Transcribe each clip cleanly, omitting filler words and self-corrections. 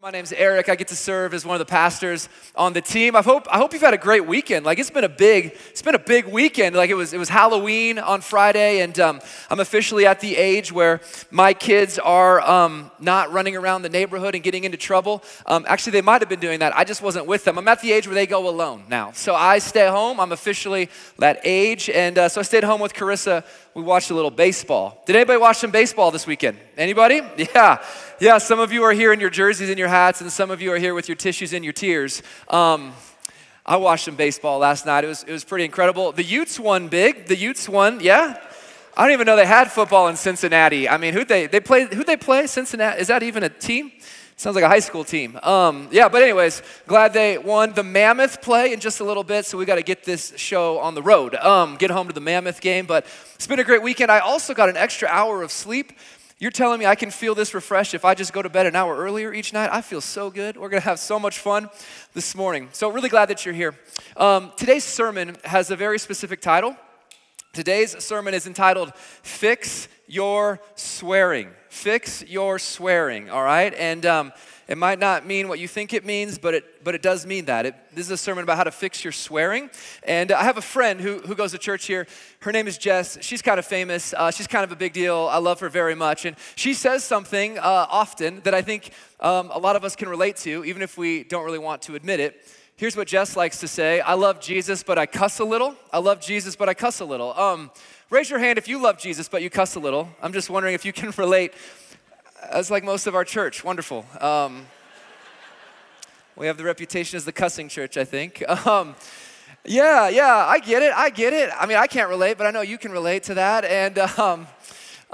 My name's Eric. I get to serve as one of the pastors on the team. I hope you've had a great weekend. Like it's been a big weekend. Like it was Halloween on Friday, and I'm officially at the age where my kids are not running around the neighborhood and getting into trouble. Actually, they might have been doing that. I just wasn't with them. I'm at the age where they go alone now. So I stay home. I'm officially that age, and so I stayed home with Carissa. We watched a little baseball. Did anybody watch some baseball this weekend? Anybody? Yeah, some of you are here in your jerseys and your hats, and some of you are here with your tissues and your tears. I watched some baseball last night. It was pretty incredible. The Utes won big. The Utes won, yeah. I don't even know they had football in Cincinnati. I mean, who'd they play? Cincinnati? Is that even a team? Sounds like a high school team. But anyways, glad they won. The Mammoth play in just a little bit, so we got to get this show on the road. Get home to the Mammoth game, but it's been a great weekend. I also got an extra hour of sleep. You're telling me I can feel this refreshed if I just go to bed an hour earlier each night? I feel so good. We're going to have so much fun this morning. So really glad that you're here. Today's sermon has a very specific title. Today's sermon is entitled, Fix Your Swearing. Fix your swearing, all right? And it might not mean what you think it means, but it does mean that. This is a sermon about how to fix your swearing. And I have a friend who goes to church here. Her name is Jess. She's kind of famous. She's kind of a big deal. I love her very much. And she says something often that I think a lot of us can relate to, even if we don't really want to admit it. Here's what Jess likes to say. I love Jesus, but I cuss a little. I love Jesus, but I cuss a little. Raise your hand if you love Jesus, but you cuss a little. I'm just wondering if you can relate. That's like most of our church. Wonderful. We have the reputation as the cussing church, I think. Yeah, I get it. I mean, I can't relate, but I know you can relate to that. And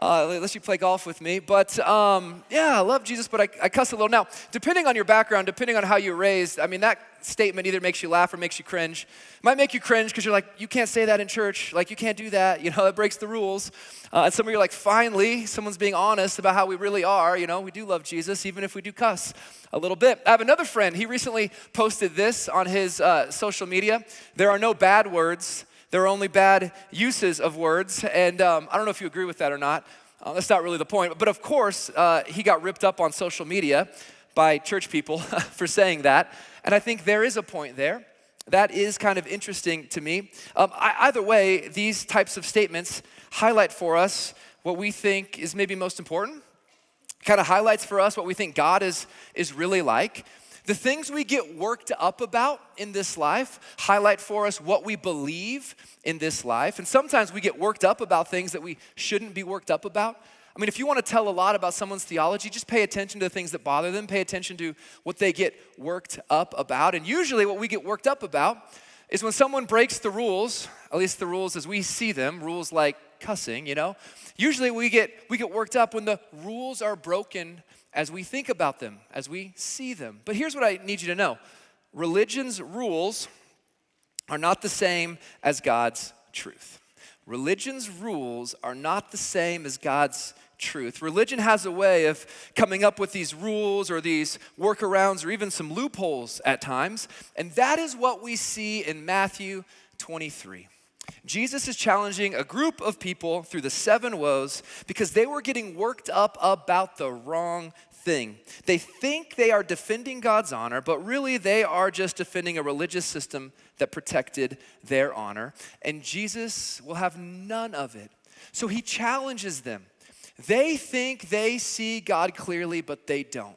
unless you play golf with me. But I love Jesus, but I cuss a little. Now, depending on your background, depending on how you're raised, I mean, that statement either makes you laugh or makes you cringe. It might make you cringe because you're like, you can't say that in church. Like, you can't do that. You know, it breaks the rules. And some of you are like, finally, someone's being honest about how we really are. You know, we do love Jesus, even if we do cuss a little bit. I have another friend. He recently posted this on his social media. There are no bad words. There are only bad uses of words, and I don't know if you agree with that or not. That's not really the point. But of course, he got ripped up on social media by church people for saying that, and I think there is a point there. That is kind of interesting to me. Either way, these types of statements highlight for us what we think is maybe most important. Kind of highlights for us what we think God is really like. The things we get worked up about in this life highlight for us what we believe in this life. And sometimes we get worked up about things that we shouldn't be worked up about. I mean, if you want to tell a lot about someone's theology, just pay attention to the things that bother them. Pay attention to what they get worked up about. And usually what we get worked up about is when someone breaks the rules, at least the rules as we see them, rules like cussing, you know. Usually we get worked up when the rules are broken as we think about them, as we see them. But here's what I need you to know. Religion's rules are not the same as God's truth. Religion's rules are not the same as God's truth. Religion has a way of coming up with these rules or these workarounds or even some loopholes at times. And that is what we see in Matthew 23. Jesus is challenging a group of people through the 7 woes because they were getting worked up about the wrong thing. They think they are defending God's honor, but really they are just defending a religious system that protected their honor. And Jesus will have none of it. So he challenges them. They think they see God clearly, but they don't.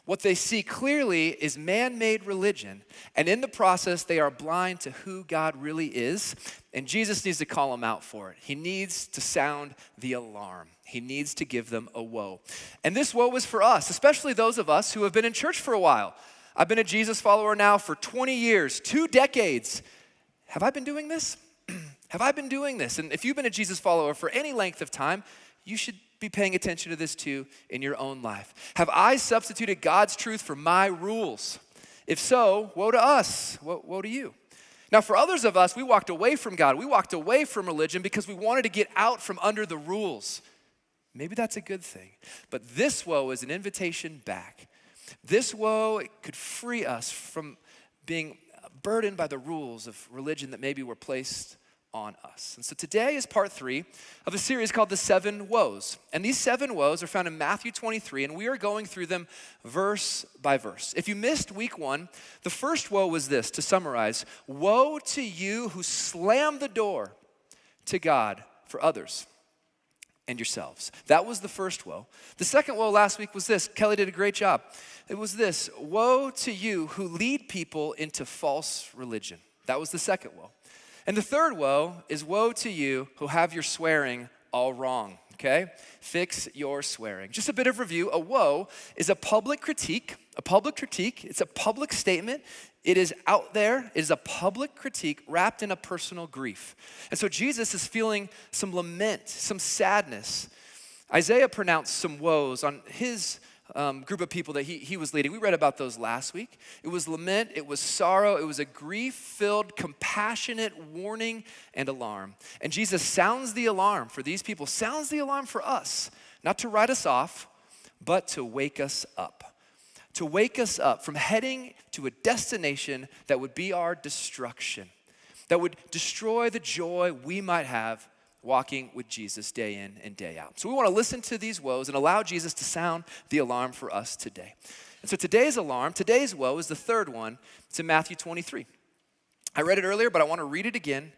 What they see clearly is man-made religion, and in the process, they are blind to who God really is, and Jesus needs to call them out for it. He needs to sound the alarm. He needs to give them a woe. And this woe is for us, especially those of us who have been in church for a while. I've been a Jesus follower now for 20 years, 2 decades. Have I been doing this? Have I been doing this? And if you've been a Jesus follower for any length of time, you should be paying attention to this too in your own life. Have I substituted God's truth for my rules? If so, woe to us, woe to you. Now for others of us, we walked away from God. We walked away from religion because we wanted to get out from under the rules. Maybe that's a good thing. But this woe is an invitation back. This woe could free us from being burdened by the rules of religion that maybe were placed on us. And so today is part 3 of a series called The 7 Woes. And these 7 woes are found in Matthew 23, and we are going through them verse by verse. If you missed week 1, the first woe was this, to summarize: woe to you who slam the door to God for others and yourselves. That was the first woe. The second woe last week was this. Kelly did a great job. It was this: woe to you who lead people into false religion. That was the second woe. And the third woe is woe to you who have your swearing all wrong, okay? Fix your swearing. Just a bit of review. A woe is a public critique. It's a public statement. It is out there. It is a public critique wrapped in a personal grief. And so Jesus is feeling some lament, some sadness. Isaiah pronounced some woes on his group of people that he was leading. We read about those last week. It was lament, it was sorrow, it was a grief-filled, compassionate warning and alarm. And Jesus sounds the alarm for these people, sounds the alarm for us, not to write us off, but to wake us up. To wake us up from heading to a destination that would be our destruction, that would destroy the joy we might have walking with Jesus day in and day out. So we want to listen to these woes and allow Jesus to sound the alarm for us today. And so today's woe is the third one. It's in Matthew 23. I read it earlier, but I want to read it again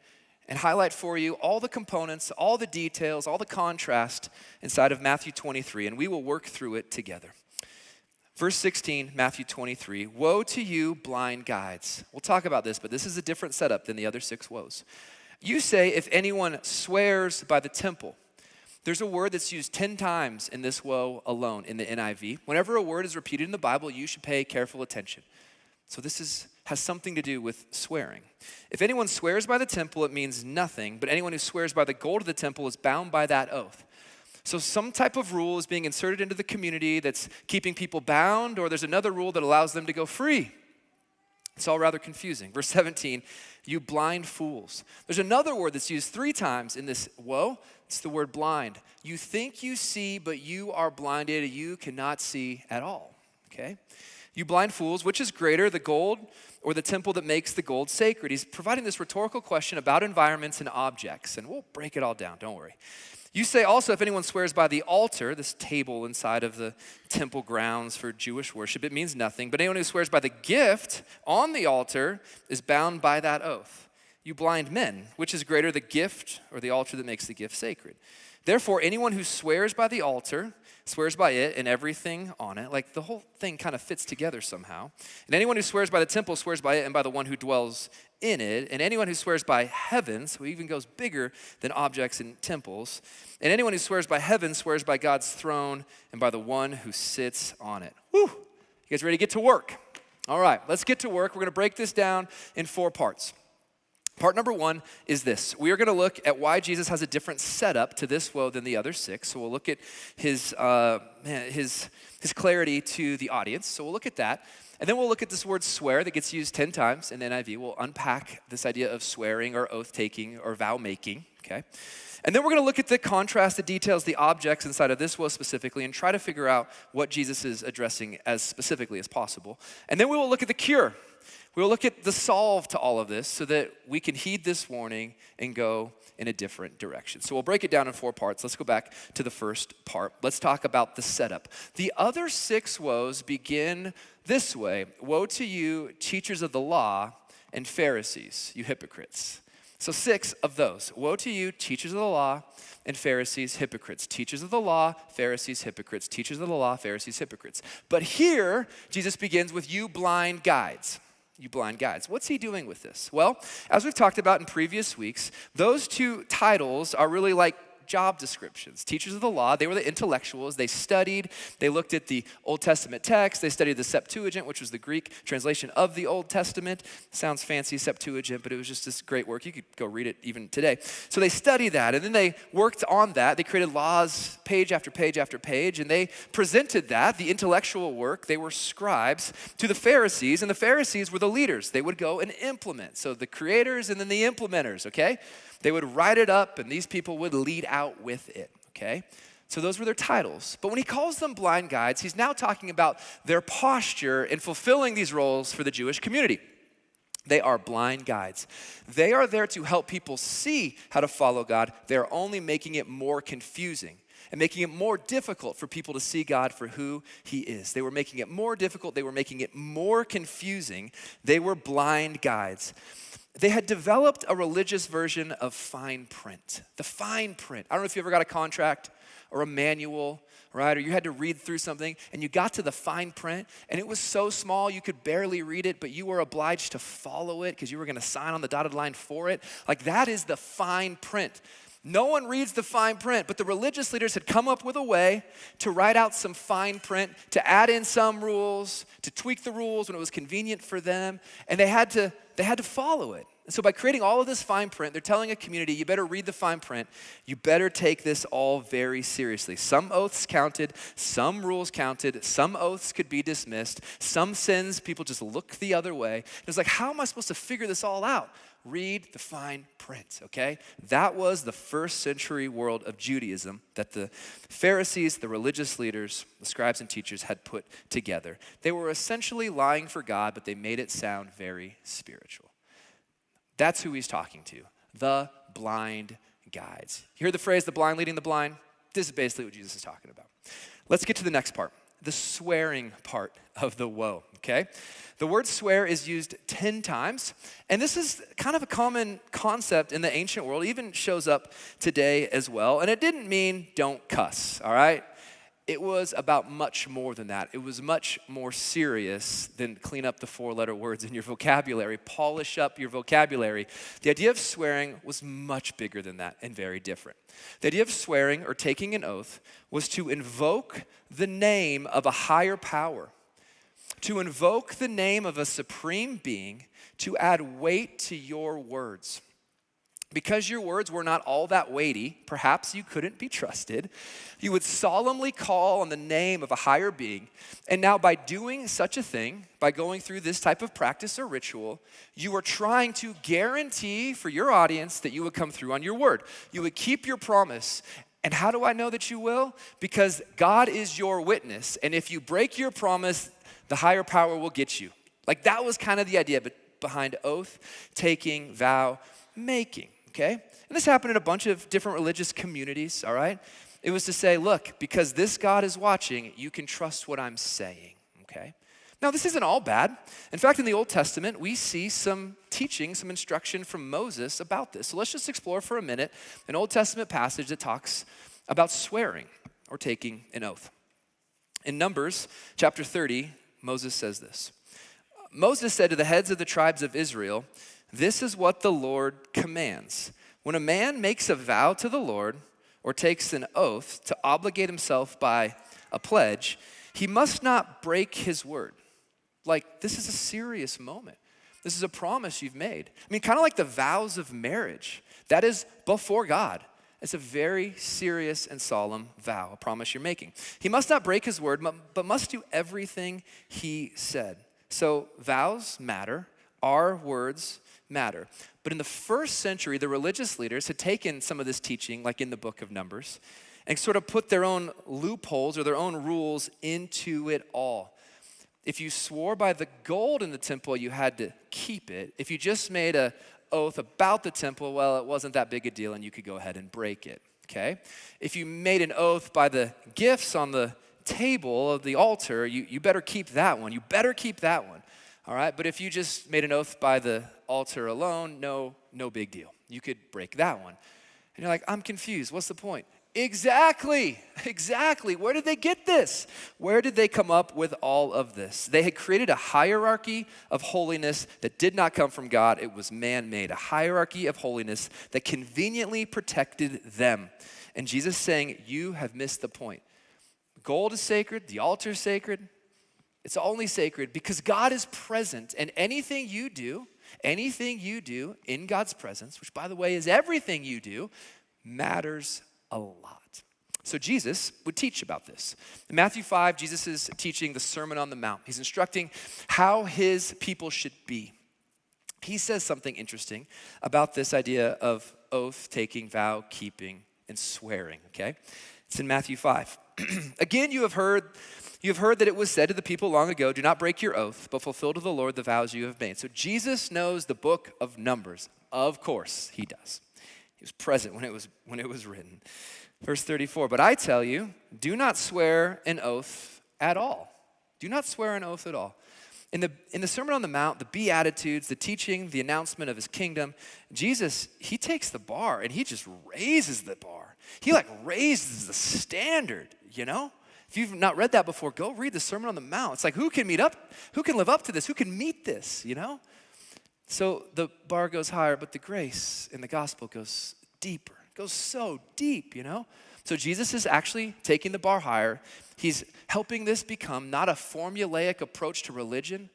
and highlight for you all the components, all the details, all the contrast inside of Matthew 23, and we will work through it together. Verse 16, Matthew 23, woe to you, blind guides. We'll talk about this, but this is a different setup than the other 6 woes. You say, if anyone swears by the temple. There's a word that's used 10 times in this woe alone in the NIV. Whenever a word is repeated in the Bible, you should pay careful attention. So this has something to do with swearing. If anyone swears by the temple, it means nothing, but anyone who swears by the gold of the temple is bound by that oath. So some type of rule is being inserted into the community that's keeping people bound, or there's another rule that allows them to go free. It's all rather confusing. Verse 17, you blind fools. There's another word that's used 3 times in this woe. It's the word blind. You think you see, but you are blinded. You cannot see at all, okay? You blind fools, which is greater, the gold or the temple that makes the gold sacred? He's providing this rhetorical question about environments and objects, and we'll break it all down, don't worry. You say also, if anyone swears by the altar, this table inside of the temple grounds for Jewish worship, it means nothing. But anyone who swears by the gift on the altar is bound by that oath. You blind men, which is greater, the gift or the altar that makes the gift sacred? Therefore, anyone who swears by the altar swears by it and everything on it. Like the whole thing kind of fits together somehow. And anyone who swears by the temple swears by it and by the one who dwells in it. And anyone who swears by heaven, so it even goes bigger than objects and temples. And anyone who swears by heaven swears by God's throne and by the one who sits on it. Whew! You guys ready to get to work? All right, let's get to work. We're going to break this down in 4 parts. Part number 1 is this. We are going to look at why Jesus has a different setup to this woe than the other 6. So we'll look at his clarity to the audience. So we'll look at that. And then we'll look at this word swear that gets used 10 times in the NIV. We'll unpack this idea of swearing or oath-taking or vow-making, okay? And then we're going to look at the contrast, the details, the objects inside of this woe specifically and try to figure out what Jesus is addressing as specifically as possible. And then we will look at the cure. We'll look at the solve to all of this so that we can heed this warning and go in a different direction. So we'll break it down in 4 parts. Let's go back to the first part. Let's talk about the setup. The other 6 woes begin this way. Woe to you, teachers of the law and Pharisees, you hypocrites. So 6 of those. Woe to you, teachers of the law and Pharisees, hypocrites. Teachers of the law, Pharisees, hypocrites. Teachers of the law, Pharisees, hypocrites. But here, Jesus begins with you blind guides. You blind guides. What's he doing with this? Well, as we've talked about in previous weeks, those 2 titles are really like job descriptions. Teachers of the law, they were the intellectuals. They studied, they looked at the Old Testament text. They studied the Septuagint, which was the Greek translation of the Old Testament. Sounds fancy, Septuagint, but it was just this great work. You could go read it even today. So they studied that, and then they worked on that. They created laws page after page after page, and they presented that, the intellectual work. They were scribes to the Pharisees, and the Pharisees were the leaders. They would go and implement. So the creators and then the implementers, okay? They would write it up, and these people would lead out with it, okay? So those were their titles. But when he calls them blind guides, he's now talking about their posture in fulfilling these roles for the Jewish community. They are blind guides. They are there to help people see how to follow God. They're only making it more confusing and making it more difficult for people to see God for who he is. They were making it more difficult. They were making it more confusing. They were blind guides. They had developed a religious version of fine print. The fine print. I don't know if you ever got a contract or a manual, right? Or you had to read through something and you got to the fine print and it was so small you could barely read it, but you were obliged to follow it because you were going to sign on the dotted line for it. Like that is the fine print. No one reads the fine print, but the religious leaders had come up with a way to write out some fine print, to add in some rules, to tweak the rules when it was convenient for them, and they had to follow it. And so by creating all of this fine print, they're telling a community, you better read the fine print, you better take this all very seriously. Some oaths counted, some rules counted, some oaths could be dismissed, some sins, people just look the other way. It was like, how am I supposed to figure this all out? Read the fine print, okay? That was the first century world of Judaism that the Pharisees, the religious leaders, the scribes and teachers had put together. They were essentially lying for God, but they made it sound very spiritual. That's who he's talking to, the blind guides. You hear the phrase, the blind leading the blind? This is basically what Jesus is talking about. Let's get to the next part, the swearing part of the woe, okay? The word swear is used 10 times, and this is kind of a common concept in the ancient world. It even shows up today as well, and it didn't mean don't cuss, all right? It was about much more than that. It was much more serious than clean up the 4-letter words in your vocabulary, polish up your vocabulary. The idea of swearing was much bigger than that and very different. The idea of swearing or taking an oath was to invoke the name of a higher power, to invoke the name of a supreme being, to add weight to your words. Because your words were not all that weighty, perhaps you couldn't be trusted, you would solemnly call on the name of a higher being. And now by doing such a thing, by going through this type of practice or ritual, you are trying to guarantee for your audience that you would come through on your word. You would keep your promise. And how do I know that you will? Because God is your witness. And if you break your promise, the higher power will get you. Like that was kind of the idea behind oath taking, vow making. Okay? And this happened in a bunch of different religious communities, all right? It was to say, look, because this God is watching, you can trust what I'm saying, okay? Now, this isn't all bad. In fact, in the Old Testament, we see some teaching, some instruction from Moses about this. So let's just explore for a minute an Old Testament passage that talks about swearing or taking an oath. In Numbers chapter 30, Moses says this. Moses said to the heads of the tribes of Israel, "This is what the Lord commands. When a man makes a vow to the Lord or takes an oath to obligate himself by a pledge, he must not break his word." Like, this is a serious moment. This is a promise you've made. I mean, kind of like the vows of marriage. That is before God. It's a very serious and solemn vow, a promise you're making. He must not break his word, but must do everything he said. So vows matter. Our words matter. But in the first century, the religious leaders had taken some of this teaching, like in the book of Numbers, and sort of put their own loopholes or their own rules into it all. If you swore by the gold in the temple, you had to keep it. If you just made an oath about the temple, well, it wasn't that big a deal and you could go ahead and break it, okay? If you made an oath by the gifts on the table of the altar, you better keep that one. You better keep that one. All right, but if you just made an oath by the altar alone, no big deal. You could break that one. And you're like, I'm confused. What's the point? Exactly. Where did they get this? Where did they come up with all of this? They had created a hierarchy of holiness that did not come from God. It was man-made, a hierarchy of holiness that conveniently protected them. And Jesus saying, you have missed the point. Gold is sacred. The altar is sacred. It's only sacred because God is present, and anything you do in God's presence, which by the way is everything you do, matters a lot. So Jesus would teach about this. In Matthew 5, Jesus is teaching the Sermon on the Mount. He's instructing how his people should be. He says something interesting about this idea of oath taking, vow keeping, and swearing, okay? It's in Matthew 5. Again, you have heard You have heard that it was said to the people long ago, do not break your oath, but fulfill to the Lord the vows you have made. So Jesus knows the book of Numbers. Of course he does. He was present when it was written. Verse 34, but I tell you, do not swear an oath at all. Do not swear an oath at all. In the Sermon on the Mount, the Beatitudes, the teaching, the announcement of his kingdom, Jesus, he takes the bar and he just raises the bar. He raises the standard, you know? If you've not read that before, go read the Sermon on the Mount. It's like, who can live up to this? Who can meet this, you know? So the bar goes higher, but the grace in the gospel goes deeper. It goes so deep, you know? So Jesus is actually taking the bar higher. He's helping this become not a formulaic approach to religion,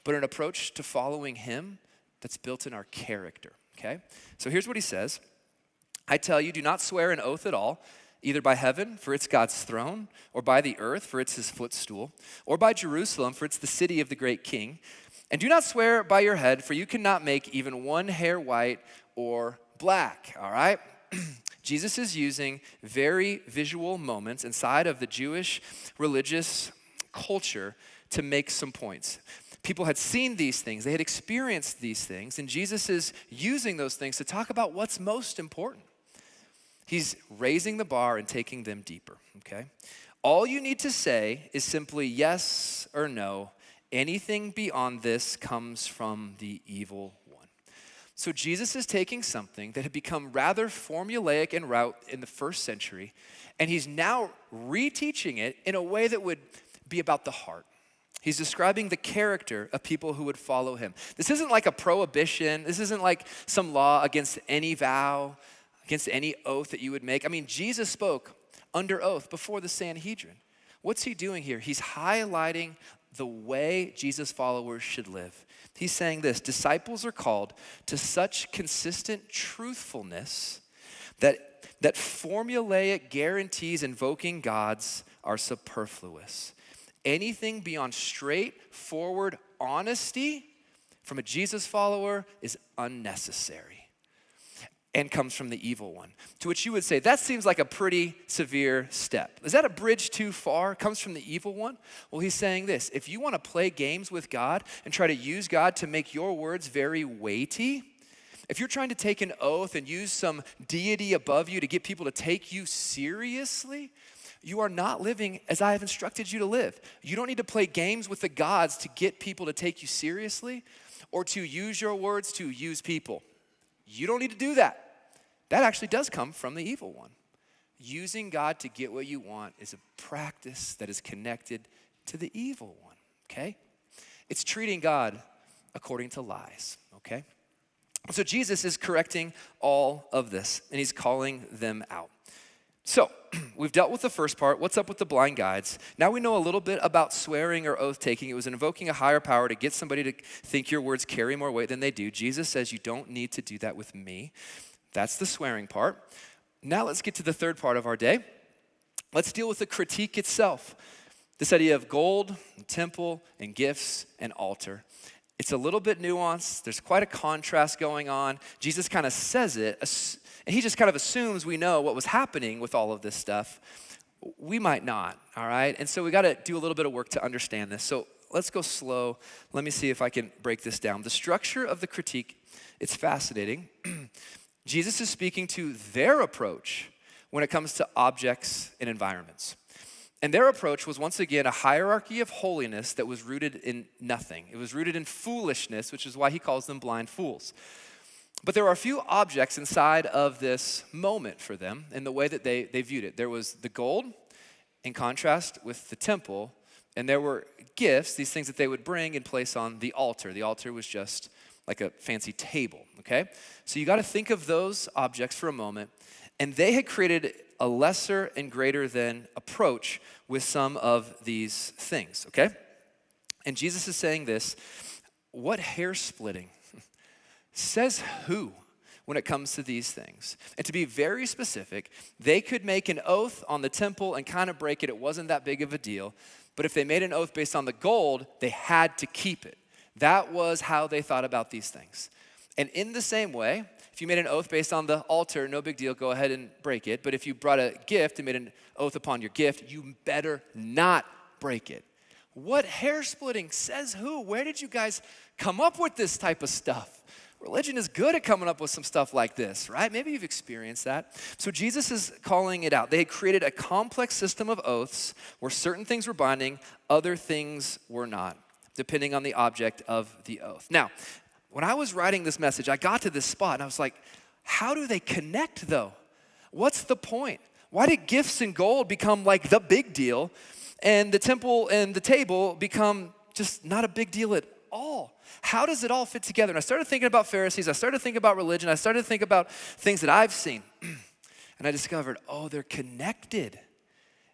but an approach to following him that's built in our character, okay? So here's what he says. I tell you, do not swear an oath at all, either by heaven, for it's God's throne, or by the earth, for it's his footstool, or by Jerusalem, for it's the city of the great king. And do not swear by your head, for you cannot make even one hair white or black, all right? Jesus is using very visual moments inside of the Jewish religious culture to make some points. People had seen these things, they had experienced these things, and Jesus is using those things to talk about what's most important. He's raising the bar and taking them deeper, okay? All you need to say is simply yes or no. Anything beyond this comes from the evil one. So Jesus is taking something that had become rather formulaic en route in the first century, and he's now reteaching it in a way that would be about the heart. He's describing the character of people who would follow him. This isn't like a prohibition. This isn't like some law against any vow, against any oath that you would make. I mean, Jesus spoke under oath before the Sanhedrin. What's he doing here? He's highlighting the way Jesus' followers should live. He's saying this, disciples are called to such consistent truthfulness that formulaic guarantees invoking gods are superfluous. Anything beyond straightforward honesty from a Jesus follower is unnecessary and comes from the evil one. To which you would say, that seems like a pretty severe step. Is that a bridge too far? Comes from the evil one? Well, he's saying this, if you want to play games with God and try to use God to make your words very weighty, if you're trying to take an oath and use some deity above you to get people to take you seriously, you are not living as I have instructed you to live. You don't need to play games with the gods to get people to take you seriously or to use your words to use people. You don't need to do that. That actually does come from the evil one. Using God to get what you want is a practice that is connected to the evil one, okay? It's treating God according to lies, okay? So Jesus is correcting all of this, and he's calling them out. So, we've dealt with the first part. What's up with the blind guides? Now we know a little bit about swearing or oath taking. It was invoking a higher power to get somebody to think your words carry more weight than they do. Jesus says you don't need to do that with me. That's the swearing part. Now let's get to the third part of our day. Let's deal with the critique itself. This idea of gold, and temple, and gifts, and altar. It's a little bit nuanced. There's quite a contrast going on. Jesus kind of says it, and he just kind of assumes we know what was happening with all of this stuff. We might not, all right? And so we got to do a little bit of work to understand this. So let's go slow. Let me see if I can break this down. The structure of the critique, it's fascinating. Jesus is speaking to their approach when it comes to objects and environments. And their approach was once again a hierarchy of holiness that was rooted in nothing. It was rooted in foolishness, which is why he calls them blind fools. But there are a few objects inside of this moment for them in the way that they viewed it. There was the gold in contrast with the temple, and there were gifts, these things that they would bring and place on the altar. The altar was just like a fancy table, okay? So you got to think of those objects for a moment, and they had created a lesser and greater than approach with some of these things, okay? And Jesus is saying this, what hair splitting? Says who when it comes to these things? And to be very specific, they could make an oath on the temple and kind of break it. It wasn't that big of a deal. But if they made an oath based on the gold, they had to keep it. That was how they thought about these things. And in the same way, if you made an oath based on the altar, no big deal, go ahead and break it. But if you brought a gift and made an oath upon your gift, you better not break it. What hair splitting? Says who? Where did you guys come up with this type of stuff? Religion is good at coming up with some stuff like this, right? Maybe you've experienced that. So Jesus is calling it out. They had created a complex system of oaths where certain things were binding, other things were not, depending on the object of the oath. Now, when I was writing this message, I got to this spot and I was like, how do they connect though? What's the point? Why did gifts and gold become like the big deal and the temple and the table become just not a big deal at all? How does it all fit together? And I started thinking about Pharisees. I started thinking about religion. I started to think about things that I've seen. And I discovered, oh, they're connected.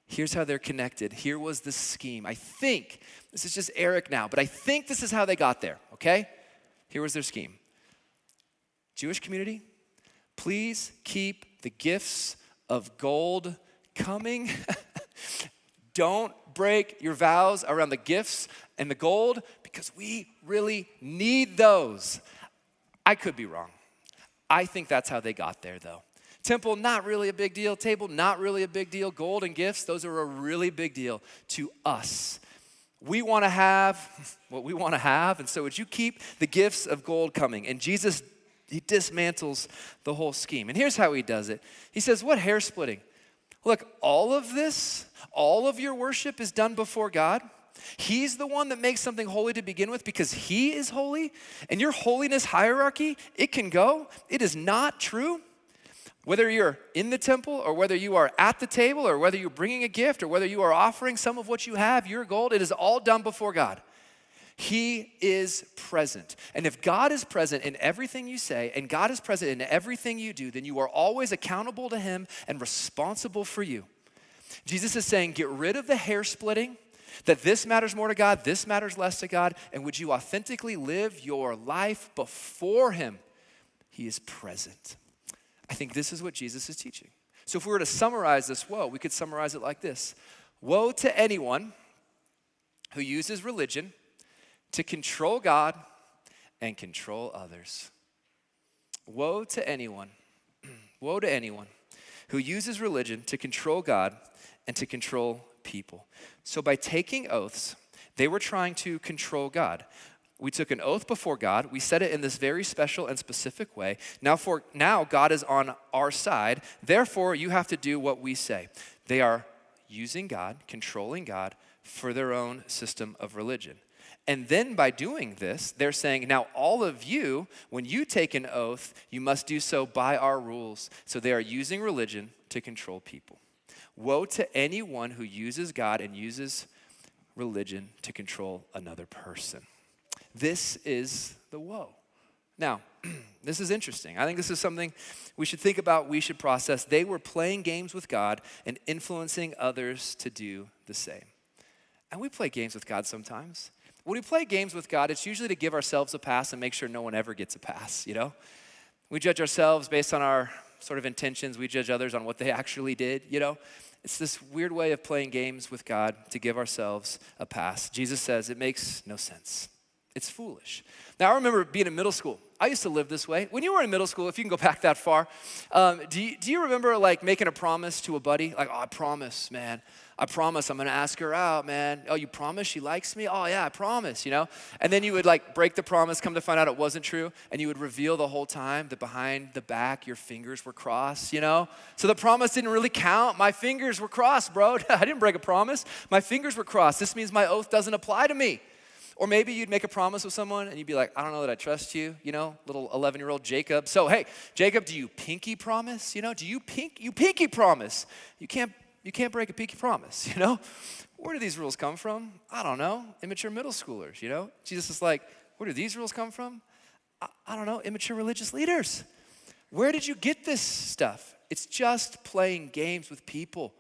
Here's how they're connected. Here was the scheme. I think, this is just Eric now, but I think this is how they got there, okay? Here was their scheme. Jewish community, please keep the gifts of gold coming. Don't break your vows around the gifts and the gold because we really need those. I could be wrong. I think that's how they got there though. Temple, not really a big deal. Table, not really a big deal. Gold and gifts, those are a really big deal to us. We want to have what we want to have, and so would you keep the gifts of gold coming? And Jesus, he dismantles the whole scheme. And here's how he does it. He says, what hair splitting? Look, all of this, all of your worship is done before God. He's the one that makes something holy to begin with because he is holy. And your holiness hierarchy, it can go. It is not true. Whether you're in the temple or whether you are at the table or whether you're bringing a gift or whether you are offering some of what you have, your gold, it is all done before God. He is present. And if God is present in everything you say and God is present in everything you do, then you are always accountable to him and responsible for you. Jesus is saying, get rid of the hair splitting, that this matters more to God, this matters less to God, and would you authentically live your life before him? He is present. I think this is what Jesus is teaching. So if we were to summarize this woe, we could summarize it like this. Woe to anyone who uses religion to control God and control others. Woe to anyone who uses religion to control God and to control people. So by taking oaths, they were trying to control God. We took an oath before God. We said it in this very special and specific way. Now God is on our side. Therefore, you have to do what we say. They are using God, controlling God for their own system of religion. And then by doing this, they're saying, now all of you, when you take an oath, you must do so by our rules. So they are using religion to control people. Woe to anyone who uses God and uses religion to control another person. This is the woe. Now, this is interesting. I think this is something we should think about, we should process. They were playing games with God and influencing others to do the same. And we play games with God sometimes. When we play games with God, it's usually to give ourselves a pass and make sure no one ever gets a pass, you know? We judge ourselves based on our sort of intentions. We judge others on what they actually did, you know? It's this weird way of playing games with God to give ourselves a pass. Jesus says it makes no sense. It's foolish. Now, I remember being in middle school. I used to live this way. When you were in middle school, if you can go back that far, do you remember like making a promise to a buddy? Like, oh, I promise, man. I promise I'm going to ask her out, man. Oh, you promise she likes me? Oh, yeah, I promise, you know? And then you would like break the promise, come to find out it wasn't true, and you would reveal the whole time that behind the back your fingers were crossed, you know? So the promise didn't really count. My fingers were crossed, bro. I didn't break a promise. My fingers were crossed. This means my oath doesn't apply to me. Or maybe you'd make a promise with someone and you'd be like, I don't know that I trust you, you know, little 11-year-old Jacob. So, hey, Jacob, do you pinky promise? You know, you pinky promise. You can't break a pinky promise, you know? Where do these rules come from? I don't know. Immature middle schoolers, you know? Jesus is like, where do these rules come from? I don't know. Immature religious leaders. Where did you get this stuff? It's just playing games with people.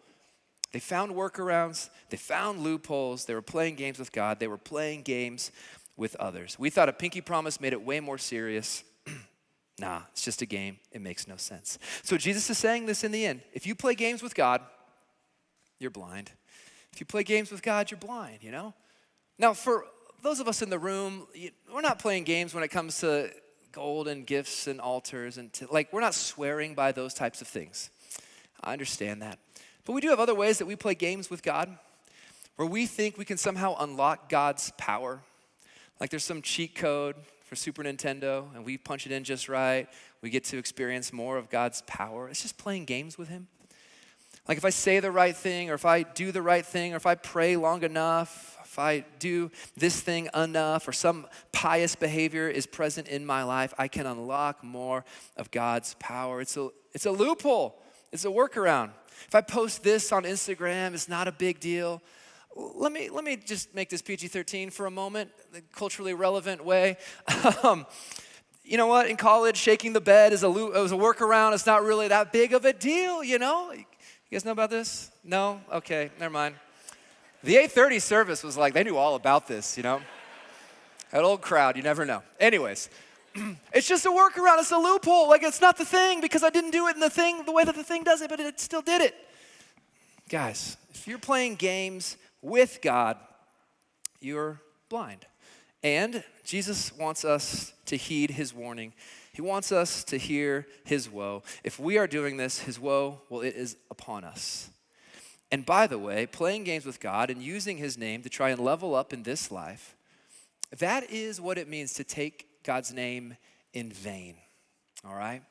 They found workarounds, they found loopholes, they were playing games with God, they were playing games with others. We thought a pinky promise made it way more serious. Nah, it's just a game, it makes no sense. So Jesus is saying this in the end. If you play games with God, you're blind. If you play games with God, you're blind, you know? Now, for those of us in the room, we're not playing games when it comes to gold and gifts and altars, and we're not swearing by those types of things. I understand that. But we do have other ways that we play games with God. where we think we can somehow unlock God's power. Like there's some cheat code for Super Nintendo, and we punch it in just right. We get to experience more of God's power. It's just playing games with him. Like if I say the right thing, or if I do the right thing, or if I pray long enough, if I do this thing enough, or some pious behavior is present in my life, I can unlock more of God's power. It's a loophole. It's a workaround. If I post this on Instagram, it's not a big deal. Let me just make this PG-13 for a moment, the culturally relevant way. You know what? In college, shaking the bed was a workaround. It's not really that big of a deal, you know? You guys know about this? No? Okay, never mind. The 8:30 service was like, they knew all about this, you know? That old crowd, you never know. Anyways, it's just a workaround. It's a loophole. Like it's not the thing because I didn't do it in the way that the thing does it, but it still did it. Guys, if you're playing games with God, you're blind. And Jesus wants us to heed his warning. He wants us to hear his woe. If we are doing this, his woe, well, it is upon us. And by the way, playing games with God and using his name to try and level up in this life, that is what it means to take God's name in vain, all right?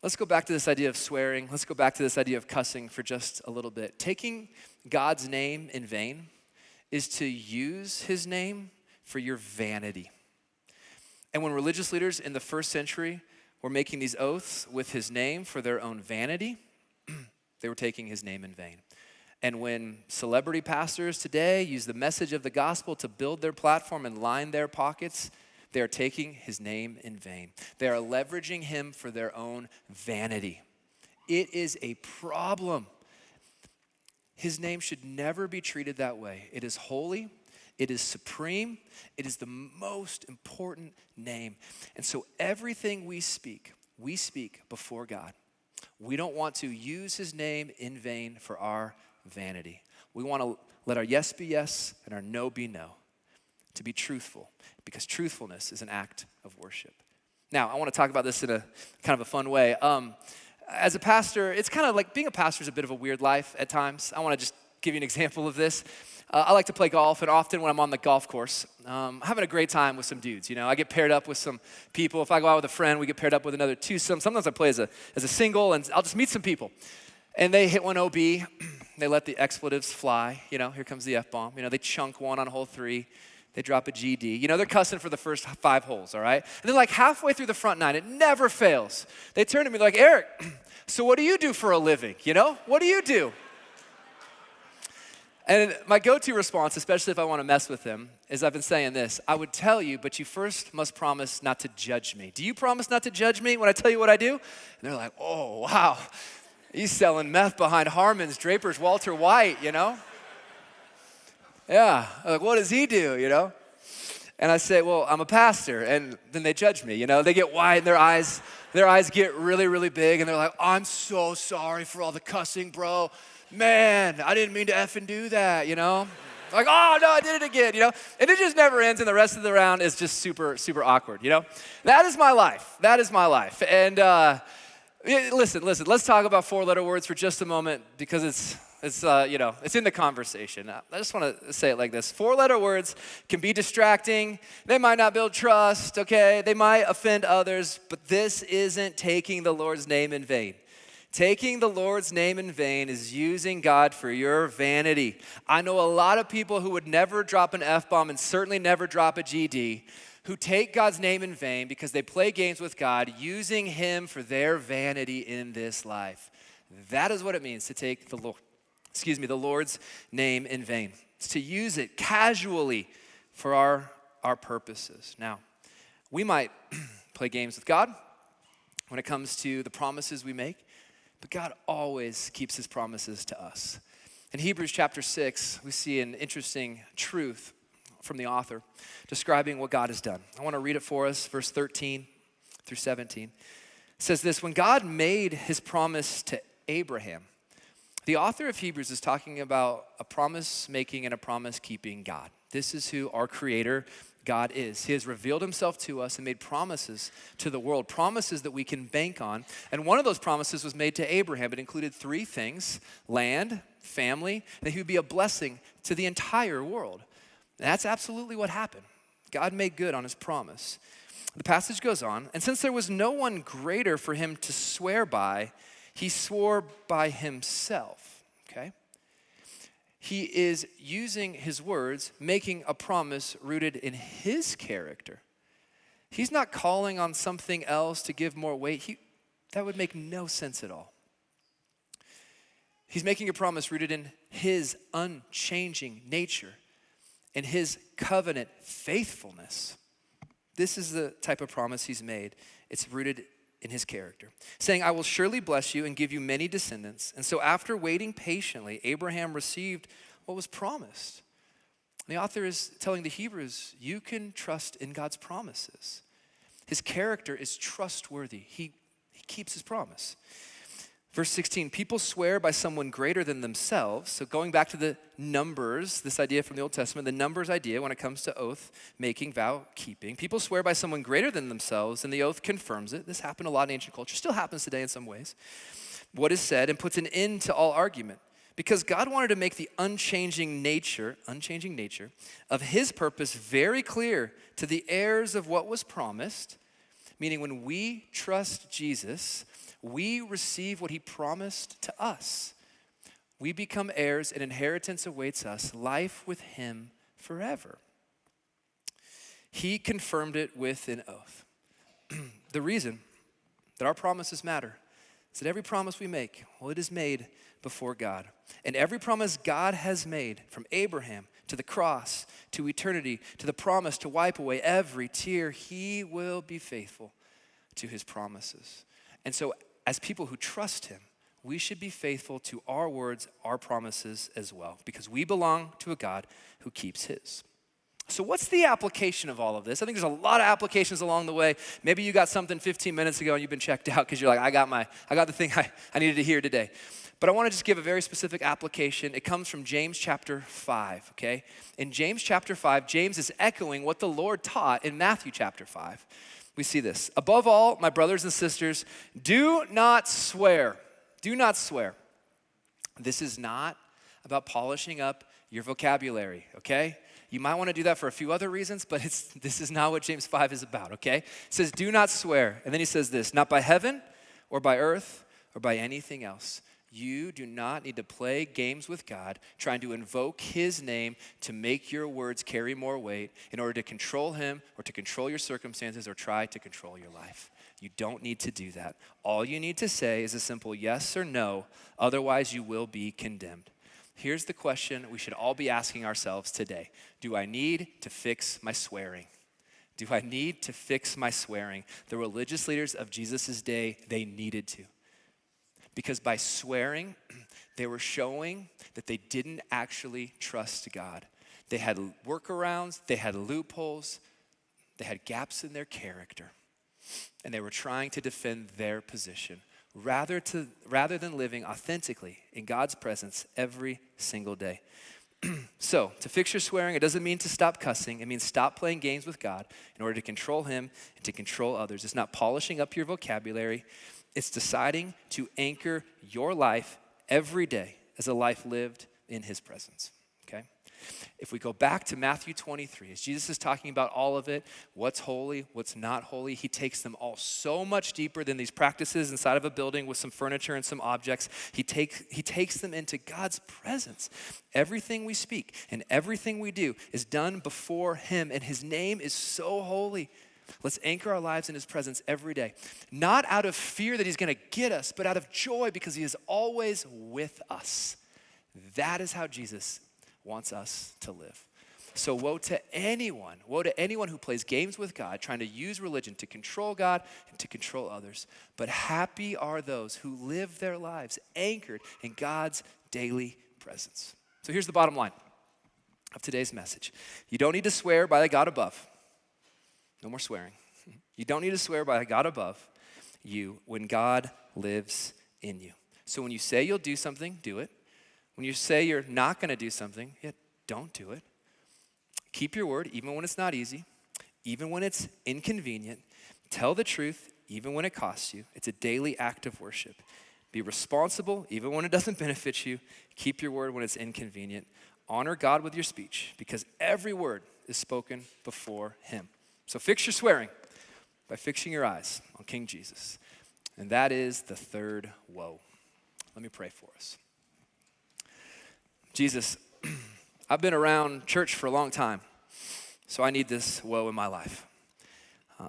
Let's go back to this idea of swearing. Let's go back to this idea of cussing for just a little bit. Taking God's name in vain is to use his name for your vanity. And when religious leaders in the first century were making these oaths with his name for their own vanity, they were taking his name in vain. And when celebrity pastors today use the message of the gospel to build their platform and line their pockets, they are taking his name in vain. They are leveraging him for their own vanity. It is a problem. His name should never be treated that way. It is holy. It is supreme. It is the most important name. And so everything we speak before God. We don't want to use his name in vain for our vanity. We want to let our yes be yes and our no be no. To be truthful, because truthfulness is an act of worship. Now, I want to talk about this in a kind of a fun way. As a pastor, it's kind of like being a pastor is a bit of a weird life at times. I want to just give you an example of this. I like to play golf, and often when I'm on the golf course, I'm having a great time with some dudes. You know, I get paired up with some people. If I go out with a friend, we get paired up with another twosome. Sometimes I play as a single, and I'll just meet some people. And they hit one OB. They let the expletives fly. You know, here comes the F-bomb. You know, they chunk one on hole 3. They drop a GD. You know, they're cussing for the first 5 holes, all right? And then like halfway through the front 9, it never fails. They turn to me like, Eric, so what do you do for a living? You know, what do you do? And my go-to response, especially if I want to mess with them, is I've been saying this. I would tell you, but you first must promise not to judge me. Do you promise not to judge me when I tell you what I do? And they're like, oh, wow. He's selling meth behind Harmon's, Draper's, Walter White, you know? Yeah, like, what does he do, you know? And I say, well, I'm a pastor, and then they judge me, you know? They get wide, and their eyes get really, really big, and they're like, I'm so sorry for all the cussing, bro. Man, I didn't mean to effing do that, you know? Like, oh, no, I did it again, you know? And it just never ends, and the rest of the round is just super, super awkward, you know? That is my life. That is my life. And listen, let's talk about 4-letter words for just a moment, because it's in the conversation. I just want to say it like this. 4-letter words can be distracting. They might not build trust, okay? They might offend others, but this isn't taking the Lord's name in vain. Taking the Lord's name in vain is using God for your vanity. I know a lot of people who would never drop an F-bomb and certainly never drop a GD who take God's name in vain because they play games with God using him for their vanity in this life. That is what it means to take the Lord's name in vain. It's to use it casually for our purposes. Now, we might play games with God when it comes to the promises we make, but God always keeps his promises to us. In Hebrews chapter 6, we see an interesting truth from the author describing what God has done. I want to read it for us, verse 13 through 17. It says this, when God made his promise to Abraham, the author of Hebrews is talking about a promise-making and a promise-keeping God. This is who our Creator God is. He has revealed himself to us and made promises to the world, promises that we can bank on. And one of those promises was made to Abraham. It included three things: land, family, and that he would be a blessing to the entire world. And that's absolutely what happened. God made good on his promise. The passage goes on, and since there was no one greater for him to swear by, he swore by himself, okay? He is using his words, making a promise rooted in his character. He's not calling on something else to give more weight. That would make no sense at all. He's making a promise rooted in his unchanging nature and his covenant faithfulness. This is the type of promise he's made. It's rooted in his character, saying, I will surely bless you and give you many descendants. And so after waiting patiently, Abraham received what was promised. The author is telling the Hebrews, you can trust in God's promises. His character is trustworthy. He keeps his promise. Verse 16, people swear by someone greater than themselves. So going back to the numbers, this idea from the Old Testament, the numbers idea when it comes to oath making, vow keeping. People swear by someone greater than themselves, and the oath confirms it. This happened a lot in ancient culture, still happens today in some ways. What is said and puts an end to all argument. Because God wanted to make the unchanging nature of his purpose very clear to the heirs of what was promised, meaning when we trust Jesus, we receive what he promised to us. We become heirs, and inheritance awaits us, life with him forever. He confirmed it with an oath. The reason that our promises matter is that every promise we make, well, it is made before God. And every promise God has made, from Abraham to the cross, to eternity, to the promise to wipe away every tear, he will be faithful to his promises. And so as people who trust him, we should be faithful to our words, our promises as well, because we belong to a God who keeps his. So what's the application of all of this? I think there's a lot of applications along the way. Maybe you got something 15 minutes ago and you've been checked out because you're like, I got the thing I needed to hear today. But I want to just give a very specific application. It comes from James chapter 5, okay? In James chapter 5, James is echoing what the Lord taught in Matthew chapter 5. We see this. Above all, my brothers and sisters, do not swear. Do not swear. This is not about polishing up your vocabulary, okay? You might want to do that for a few other reasons, but this is not what James 5 is about, okay? It says, do not swear. And then he says this, not by heaven or by earth or by anything else. You do not need to play games with God, trying to invoke his name to make your words carry more weight in order to control him or to control your circumstances or try to control your life. You don't need to do that. All you need to say is a simple yes or no, otherwise you will be condemned. Here's the question we should all be asking ourselves today. Do I need to fix my swearing? Do I need to fix my swearing? The religious leaders of Jesus' day, they needed to. Because by swearing, they were showing that they didn't actually trust God. They had workarounds, they had loopholes, they had gaps in their character. And they were trying to defend their position rather than living authentically in God's presence every single day. So, to fix your swearing, it doesn't mean to stop cussing. It means stop playing games with God in order to control him and to control others. It's not polishing up your vocabulary. It's deciding to anchor your life every day as a life lived in his presence, okay? If we go back to Matthew 23, as Jesus is talking about all of it, what's holy, what's not holy, he takes them all so much deeper than these practices inside of a building with some furniture and some objects. He takes them into God's presence. Everything we speak and everything we do is done before him, and his name is so holy. Let's anchor our lives in his presence every day. Not out of fear that he's going to get us, but out of joy because he is always with us. That is how Jesus wants us to live. So woe to anyone who plays games with God, trying to use religion to control God and to control others. But happy are those who live their lives anchored in God's daily presence. So here's the bottom line of today's message. You don't need to swear by the God above. No more swearing. You don't need to swear by a God above you when God lives in you. So when you say you'll do something, do it. When you say you're not going to do something, don't do it. Keep your word even when it's not easy. even when it's inconvenient. Tell the truth, even when it costs you. It's a daily act of worship. Be responsible, even when it doesn't benefit you. Keep your word when it's inconvenient. Honor God with your speech, because every word is spoken before him. So fix your swearing by fixing your eyes on King Jesus. And that is the third woe. Let me pray for us. Jesus, I've been around church for a long time, so I need this woe in my life.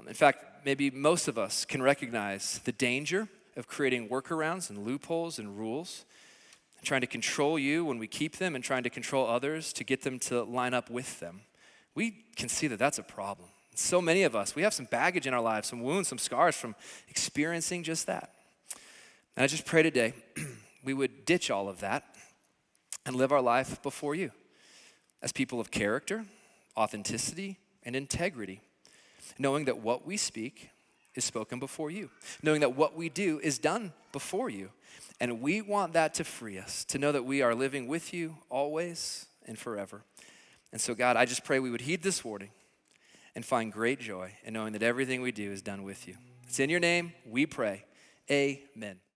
In fact, maybe most of us can recognize the danger of creating workarounds and loopholes and rules, trying to control you when we keep them and trying to control others to get them to line up with them. We can see that that's a problem. So many of us, we have some baggage in our lives, some wounds, some scars from experiencing just that. And I just pray today we would ditch all of that and live our life before you as people of character, authenticity, and integrity, knowing that what we speak is spoken before you, knowing that what we do is done before you. And we want that to free us, to know that we are living with you always and forever. And so, God, I just pray we would heed this warning and find great joy in knowing that everything we do is done with you. It's in your name we pray. Amen.